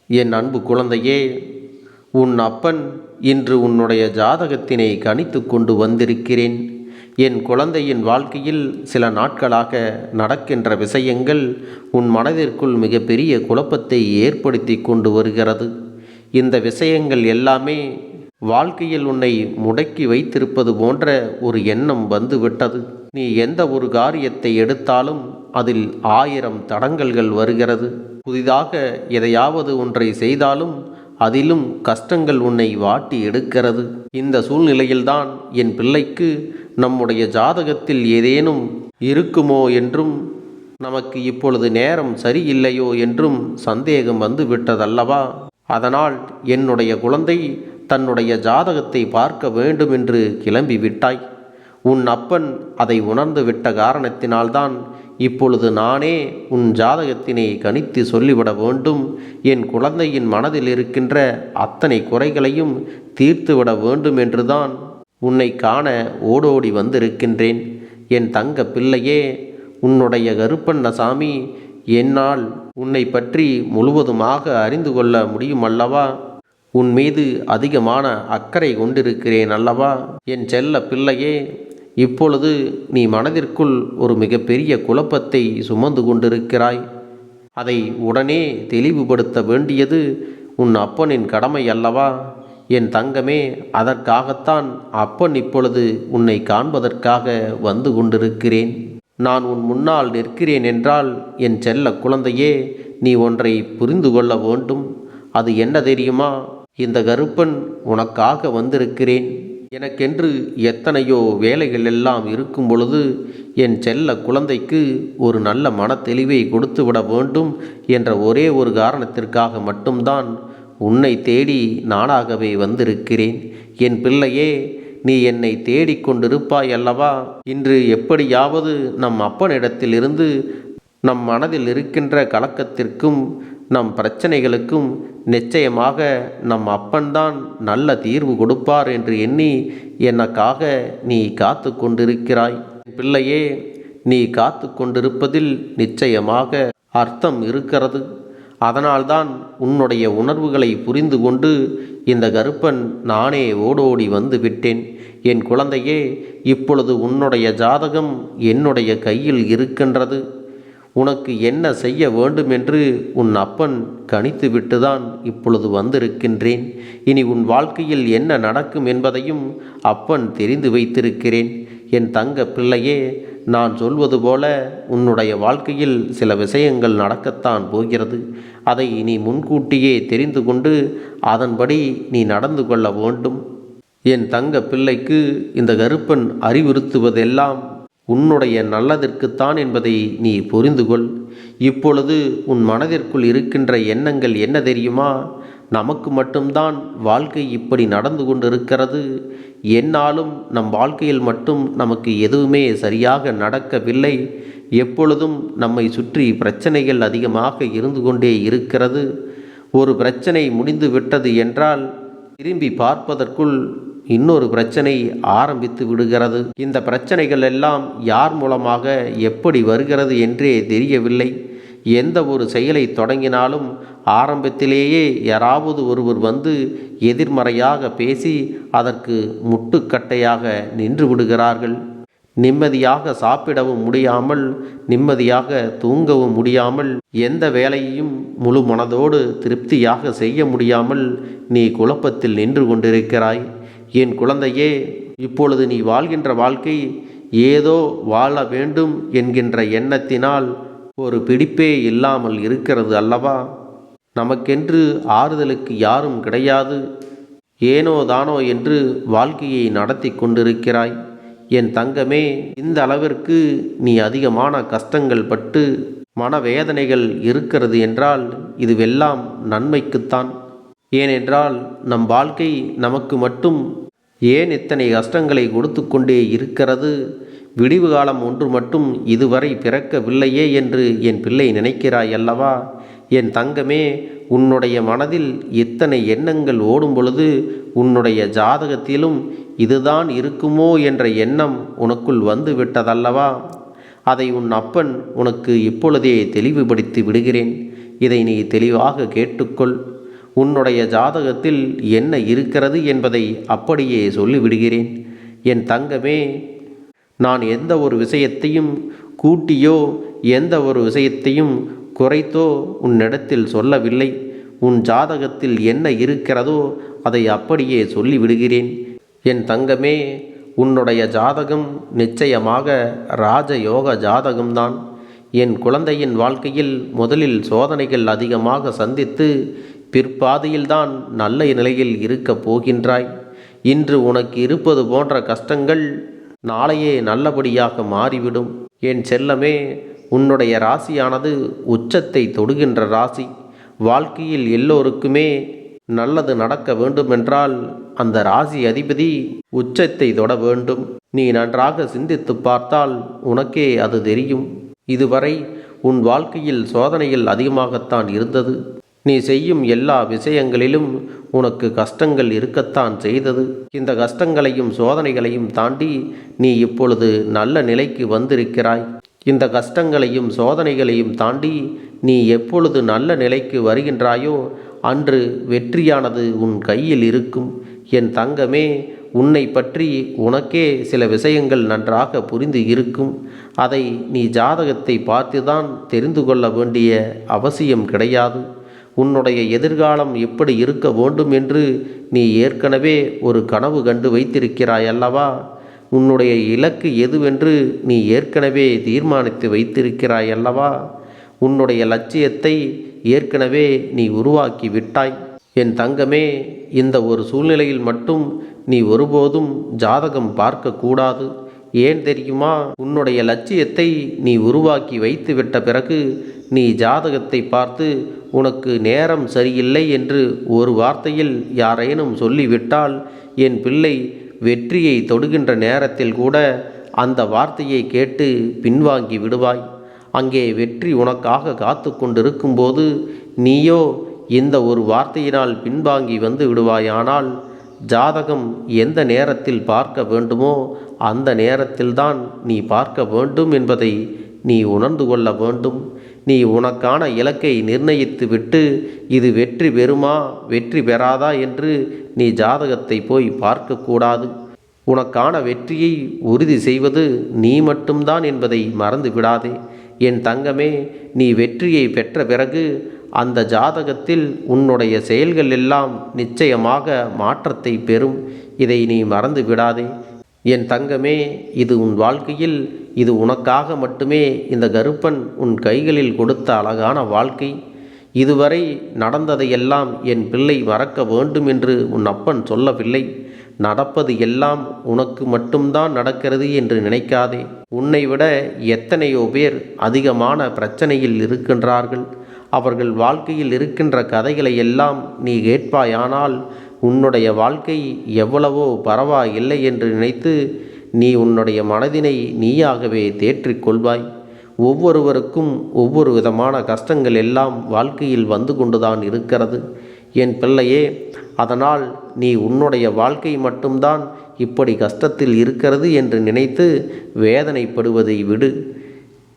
என் அன்பு குழந்தையே, உன் அப்பன் இன்று உன்னுடைய ஜாதகத்தினை கணித்து கொண்டு வந்திருக்கிறேன். என் குழந்தையின் வாழ்க்கையில் சில நாட்களாக நடக்கின்ற விஷயங்கள் உன் மனதிற்குள் மிகப்பெரிய குழப்பத்தை ஏற்படுத்தி கொண்டு வருகிறது. இந்த விஷயங்கள் எல்லாமே வாழ்க்கையில் உன்னை முடக்கி வைத்திருப்பது போன்ற ஒரு எண்ணம் வந்துவிட்டது. நீ எந்த ஒரு காரியத்தை எடுத்தாலும் அதில் 1000 தடங்கல்கள் வருகிறது. புதிதாக எதையாவது ஒன்றை செய்தாலும் அதிலும் கஷ்டங்கள் உன்னை வாட்டி எடுக்கிறது. இந்த சூழ்நிலையில்தான் என் பிள்ளைக்கு நம்முடைய ஜாதகத்தில் ஏதேனும் இருக்குமோ என்றும் நமக்கு இப்பொழுது நேரம் சரியில்லையோ என்றும் சந்தேகம் வந்து விட்டதல்லவா? அதனால் என்னுடைய குழந்தை தன்னுடைய ஜாதகத்தை பார்க்க வேண்டும் என்று கிளம்பி விட்டாய். உன் அப்பன் அதை உணர்ந்து விட்ட காரணத்தினால்தான் இப்பொழுது நானே உன் ஜாதகத்தினை கணித்து சொல்லிவிட வேண்டும். என் குழந்தையின் மனதில் இருக்கின்ற அத்தனை குறைகளையும் தீர்த்துவிட வேண்டும் என்றுதான் உன்னை காண ஓடோடி வந்திருக்கின்றேன். என் தங்க பிள்ளையே, உன்னுடைய கருப்பண்ணசாமி என்னால் உன்னை பற்றி முழுவதுமாக அறிந்து கொள்ள முடியுமல்லவா? உன் மீது அதிகமான அக்கறை கொண்டிருக்கிறேன் அல்லவா? என் செல்ல பிள்ளையே, இப்பொழுது நீ மனதிற்குள் ஒரு மிகப்பெரிய குழப்பத்தை சுமந்து கொண்டிருக்கிறாய். அதை உடனே தெளிவுபடுத்த வேண்டியது உன் அப்பனின் கடமை அல்லவா? என் தங்கமே, அதற்காகத்தான் அப்பன் இப்பொழுது உன்னை காண்பதற்காக வந்து கொண்டிருக்கிறேன். நான் உன் முன்னால் நிற்கிறேன் என்றால் என் செல்ல குழந்தையே, நீ ஒன்றை புரிந்து கொள்ள வேண்டும். அது என்ன தெரியுமா? இந்த கருப்பன் உனக்காக வந்திருக்கிறேன். எனக்கென்று எத்தனையோ வேலைகள் எல்லாம் இருக்கும் பொழுது என் செல்ல குழந்தைக்கு ஒரு நல்ல மனத்தெளிவை கொடுத்து விட வேண்டும் என்ற ஒரே ஒரு காரணத்திற்காக மட்டும்தான் உன்னை தேடி நானாகவே வந்திருக்கிறேன். என் பிள்ளையே, நீ என்னை தேடிக்கொண்டிருப்பாய் அல்லவா? இன்று எப்படியாவது நம் அப்பனிடத்திலிருந்து நம் மனதில் இருக்கின்ற கலக்கத்திற்கும் நம் பிரச்சனைகளுக்கும் நிச்சயமாக நம் அப்பன்தான் நல்ல தீர்வு கொடுப்பார் என்று எண்ணி எனக்காக நீ காத்து கொண்டிருக்கிறாய். பிள்ளையே, நீ காத்து கொண்டிருப்பதில் நிச்சயமாக அர்த்தம் இருக்கிறது. அதனால்தான் உன்னுடைய உணர்வுகளை புரிந்து கொண்டு இந்த கருப்பன் நானே ஓடோடி வந்து விட்டேன். என் குழந்தையே, இப்பொழுது உன்னுடைய ஜாதகம் என்னுடைய கையில் இருக்கின்றது. உனக்கு என்ன செய்ய வேண்டும் என்று உன் அப்பன் கணித்து விட்டுதான் இப்பொழுது வந்திருக்கின்றேன். இனி உன் வாழ்க்கையில் என்ன நடக்கும் என்பதையும் அப்பன் தெரிந்து வைத்திருக்கிறேன். என் தங்க பிள்ளையே, நான் சொல்வது போல உன்னுடைய வாழ்க்கையில் சில விஷயங்கள் நடக்கத்தான் போகிறது. அதை நீ முன்கூட்டியே தெரிந்து கொண்டு அதன்படி நீ நடந்து கொள்ள வேண்டும். என் தங்க பிள்ளைக்கு இந்த கருப்பன் அறிவுறுத்துவதெல்லாம் உன்னுடைய நல்லதற்குத்தான் என்பதை நீ புரிந்து கொள். இப்பொழுது உன் மனதிற்குள் இருக்கின்ற எண்ணங்கள் என்ன தெரியுமா? நமக்கு மட்டும்தான் வாழ்க்கை இப்படி நடந்து கொண்டிருக்கிறது. என்னாலும் நம் வாழ்க்கையில் மட்டும் நமக்கு எதுவுமே சரியாக நடக்கவில்லை. எப்பொழுதும் நம்மை சுற்றி பிரச்சனைகள் அதிகமாக இருந்து கொண்டே இருக்கிறது. ஒரு பிரச்சனை முடிந்து விட்டது என்றால் திரும்பி பார்ப்பதற்குள் இன்னொரு பிரச்சனை ஆரம்பித்து விடுகிறது. இந்த பிரச்சனைகள் எல்லாம் யார் மூலமாக எப்படி வருகிறது என்றே தெரியவில்லை. எந்த ஒரு செயலை தொடங்கினாலும் ஆரம்பத்திலேயே யாராவது ஒருவர் வந்து எதிர்மறையாக பேசி அதற்கு முட்டுக்கட்டையாக நின்று விடுகிறார்கள். நிம்மதியாக சாப்பிடவும் முடியாமல், நிம்மதியாக தூங்கவும் முடியாமல், எந்த வேலையையும் முழு மனதோடு திருப்தியாக செய்ய முடியாமல் நீ குழப்பத்தில் நின்று கொண்டிருக்கிறாய். என் குழந்தையே, இப்பொழுது நீ வாழ்கின்ற வாழ்க்கை ஏதோ வாழ வேண்டும் என்கின்ற எண்ணத்தினால் ஒரு பிடிப்பே இல்லாமல் இருக்கிறது அல்லவா? நமக்கென்று ஆறுதலுக்கு யாரும் கிடையாது. ஏனோ தானோ என்று வாழ்க்கையை நடத்தி கொண்டிருக்கிறாய். என் தங்கமே, இந்த அளவிற்கு நீ அதிகமான கஷ்டங்கள் பட்டு மனவேதனைகள் இருக்கிறது என்றால் இதுவெல்லாம் நன்மைக்குத்தான். ஏனென்றால் நம் வாழ்க்கை நமக்கு மட்டும் ஏன் இத்தனை கஷ்டங்களை கொடுத்து கொண்டே இருக்கிறது? விடிவு காலம் ஒன்று மட்டும் இதுவரை பிறக்கவில்லையே என்று என் பிள்ளை நினைக்கிறாய் அல்லவா? என் தங்கமே, உன்னுடைய மனதில் எத்தனை எண்ணங்கள் ஓடும் பொழுது உன்னுடைய ஜாதகத்திலும் இதுதான் இருக்குமோ என்ற எண்ணம் உனக்குள் வந்து விட்டதல்லவா? அதை உன் அப்பன் உனக்கு இப்பொழுதே தெளிவுபடுத்தி விடுகிறேன். இதை நீ தெளிவாக கேட்டுக்கொள். உன்னுடைய ஜாதகத்தில் என்ன இருக்கிறது என்பதை அப்படியே சொல்லிவிடுகிறேன். என் தங்கமே, நான் எந்த ஒரு விஷயத்தையும் கூட்டியோ எந்த ஒரு விஷயத்தையும் குறைத்தோ உன்னிடத்தில் சொல்லவில்லை. உன் ஜாதகத்தில் என்ன இருக்கிறதோ அதை அப்படியே சொல்லிவிடுகிறேன். என் தங்கமே, உன்னுடைய ஜாதகம் நிச்சயமாக ராஜயோக ஜாதகம்தான். என் குழந்தையின் வாழ்க்கையில் முதலில் சோதனைகள் அதிகமாக சந்தித்து பிற்பாதையில்தான் நல்ல நிலையில் இருக்கப் போகின்றாய். இன்று உனக்கு இருப்பது போன்ற கஷ்டங்கள் நாளையே நல்லபடியாக மாறிவிடும். என் செல்லமே, உன்னுடைய ராசியானது உச்சத்தை தொடுகின்ற ராசி. வாழ்க்கையில் எல்லோருக்குமே நல்லது நடக்க வேண்டுமென்றால் அந்த ராசி அதிபதி உச்சத்தை தொட வேண்டும். நீ நன்றாக சிந்தித்து பார்த்தால் உனக்கே அது தெரியும். இதுவரை உன் வாழ்க்கையில் சோதனைகள் அதிகமாகத்தான் இருந்தது. நீ செய்யும் எல்லா விஷயங்களிலும் உனக்கு கஷ்டங்கள் இருக்கத்தான் செய்தது. இந்த கஷ்டங்களையும் சோதனைகளையும் தாண்டி நீ இப்பொழுது நல்ல நிலைக்கு வந்திருக்கிறாய். இந்த கஷ்டங்களையும் சோதனைகளையும் தாண்டி நீ எப்பொழுது நல்ல நிலைக்கு வருகின்றாயோ அன்று வெற்றியானது உன் கையில் இருக்கும். என் தங்கமே, உன்னை பற்றி உனக்கே சில விஷயங்கள் நன்றாக புரிந்து இருக்கும். அதை நீ ஜாதகத்தை பார்த்துதான் தெரிந்து கொள்ள வேண்டிய அவசியம் கிடையாது. உன்னுடைய எதிர்காலம் எப்படி இருக்க வேண்டும் என்று நீ ஏற்கனவே ஒரு கனவு கண்டு வைத்திருக்கிறாய் அல்லவா? உன்னுடைய இலக்கு எதுவென்று நீ ஏற்கனவே தீர்மானித்து வைத்திருக்கிறாய் அல்லவா? உன்னுடைய லட்சியத்தை ஏற்கனவே நீ உருவாக்கி விட்டாய். என் தங்கமே, இந்த ஒரு சூழ்நிலையில் மட்டும் நீ ஒருபோதும் ஜாதகம் பார்க்கக்கூடாது. ஏன் தெரியுமா? உன்னுடைய லட்சியத்தை நீ உருவாக்கி வைத்து விட்ட பிறகு நீ ஜாதகத்தை பார்த்து உனக்கு நேரம் சரியில்லை என்று ஒரு வார்த்தையில் யாரேனும் சொல்லிவிட்டால் என் பிள்ளை வெற்றியை தொடுகின்ற நேரத்தில் கூட அந்த வார்த்தையை கேட்டு பின்வாங்கி விடுவாய். அங்கே வெற்றி உனக்காக காத்து கொண்டிருக்கும்போது நீயோ இந்த ஒரு வார்த்தையினால் பின்வாங்கி வந்து விடுவாயானால் ஜாதகம் எந்த நேரத்தில் பார்க்க வேண்டுமோ அந்த நேரத்தில்தான் நீ பார்க்க வேண்டும் என்பதை நீ உணர்ந்து கொள்ள வேண்டும். நீ உனக்கான இலக்கை நிர்ணயித்து விட்டு இது வெற்றி பெறுமா வெற்றி பெறாதா என்று நீ ஜாதகத்தை போய் பார்க்கக்கூடாது. உனக்கான வெற்றியை உறுதி செய்வது நீ மட்டும்தான் என்பதை மறந்து விடாதே. என் தங்கமே, நீ வெற்றியை பெற்ற பிறகு அந்த ஜாதகத்தில் உன்னுடைய செயல்கள் எல்லாம் நிச்சயமாக மாற்றத்தை பெறும். இதை நீ மறந்து விடாதே. என் தங்கமே, இது உன் வாழ்க்கையில் இது உனக்காக மட்டுமே இந்த கருப்பன் உன் கைகளில் கொடுத்த அழகான வாழ்க்கை. இதுவரை நடந்ததையெல்லாம் என் பிள்ளை மறக்க வேண்டும் என்று உன் அப்பன் சொல்லவில்லை. நடப்பது எல்லாம் உனக்கு மட்டும்தான் நடக்கிறது என்று நினைக்காதே. உன்னை விட எத்தனையோ பேர் அதிகமான பிரச்சனையில் இருக்கின்றார்கள். அவர்கள் வாழ்க்கையில் இருக்கின்ற கதைகளை எல்லாம் நீ கேட்பாயானால் உன்னுடைய வாழ்க்கை எவ்வளவோ பரவாயில்லை என்று நினைத்து நீ உன்னுடைய மனதினை நீயாகவே தேற்றிக்கொள்வாய். ஒவ்வொருவருக்கும் ஒவ்வொரு விதமான கஷ்டங்கள் எல்லாம் வாழ்க்கையில் வந்து கொண்டுதான் இருக்கிறது என் பிள்ளையே. அதனால் நீ உன்னுடைய வாழ்க்கை மட்டும்தான் இப்படி கஷ்டத்தில் இருக்கிறது என்று நினைத்து வேதனைப்படுவதை விடு.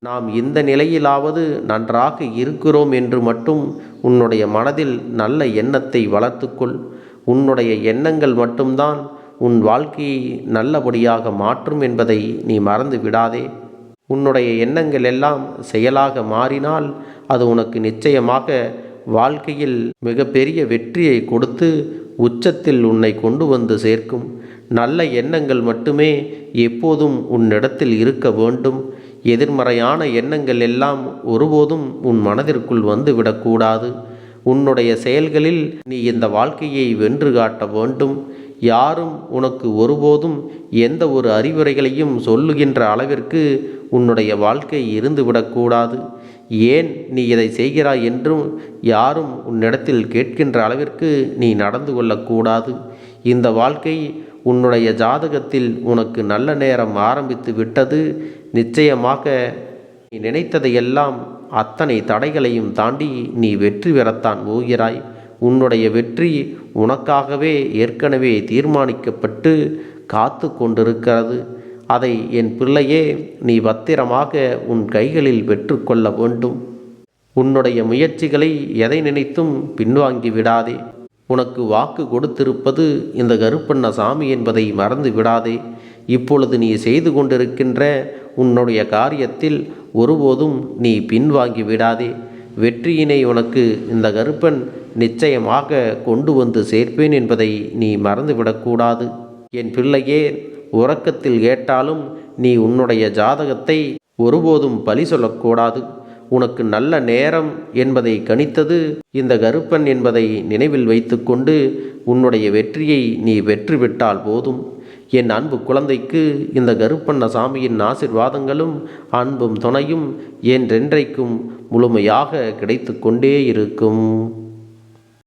நாம் இந்த நிலையிலாவது நன்றாக இருக்கிறோம் என்று மட்டும் உன்னுடைய மனதில் நல்ல எண்ணத்தை வளர்த்துக்கொள். உன்னுடைய எண்ணங்கள் மட்டும்தான் உன் வாழ்க்கையை நல்லபடியாக மாற்றும் என்பதை நீ மறந்து விடாதே. உன்னுடைய எண்ணங்கள் எல்லாம் செயலாக மாறினால் அது உனக்கு நிச்சயமாக வாழ்க்கையில் மிகப்பெரிய வெற்றியை கொடுத்து உச்சத்தில் உன்னை கொண்டு வந்து சேர்க்கும். நல்ல எண்ணங்கள் மட்டுமே எப்போதும் உன்னிடத்தில் இருக்க வேண்டும். எதிர்மறையான எண்ணங்கள் எல்லாம் ஒருபோதும் உன் மனதிற்குள் வந்துவிடக்கூடாது. உன்னுடைய செயல்களில் நீ இந்த வாழ்க்கையை வென்று காட்ட வேண்டும். யாரும் உனக்கு ஒருபோதும் எந்த ஒரு அறிவுரைகளையும் சொல்லுகின்ற அளவிற்கு உன்னுடைய வாழ்க்கை இருந்துவிடக்கூடாது. ஏன் நீ இதை செய்கிறாய் என்றும் யாரும் உன்னிடத்தில் கேட்கின்ற அளவிற்கு நீ நடந்து கொள்ளக்கூடாது. இந்த வாழ்க்கை உன்னுடைய ஜாதகத்தில் உனக்கு நல்ல நேரம் ஆரம்பித்து விட்டது. நிச்சயமாக நீ நினைத்ததையெல்லாம் அத்தனை தடைகளையும் தாண்டி நீ வெற்றி பெறத்தான் போகிறாய். உன்னுடைய வெற்றி உனக்காகவே ஏற்கனவே தீர்மானிக்கப்பட்டு காத்து கொண்டிருக்கிறது. அதை என் பிள்ளையே நீ பத்திரமாக உன் கைகளில் பெற்றுக்கொள்ள வேண்டும். உன்னுடைய முயற்சிகளை எதை நினைத்தும் பின்வாங்கி விடாதே. உனக்கு வாக்கு கொடுத்திருப்பது இந்த கருப்பண்ணசாமி என்பதை மறந்து விடாதே. இப்பொழுது நீ செய்து கொண்டிருக்கின்ற உன்னுடைய காரியத்தில் ஒருபோதும் நீ பின்வாங்கி விடாதே. வெற்றியினை உனக்கு இந்த கருப்பன் நிச்சயமாக கொண்டு வந்து சேர்ப்பேன் என்பதை நீ மறந்துவிடக்கூடாது. என் பிள்ளையே, உறக்கத்தில் கேட்டாலும் நீ உன்னுடைய ஜாதகத்தை ஒருபோதும் பழி சொல்லக்கூடாது. உனக்கு நல்ல நேரம் என்பதை கணித்தது இந்த கருப்பன் என்பதை நினைவில் வைத்துக்கொண்டு உன்னுடைய வெற்றியை நீ வெற்றிவிட்டால் போதும். என் அன்பு குழந்தைக்கு இந்த கருப்பண்ணசாமியின் ஆசிர்வாதங்களும் அன்பும் துணையும் என்றென்றைக்கும் முழுமையாக கிடைத்து கொண்டே இருக்கும்.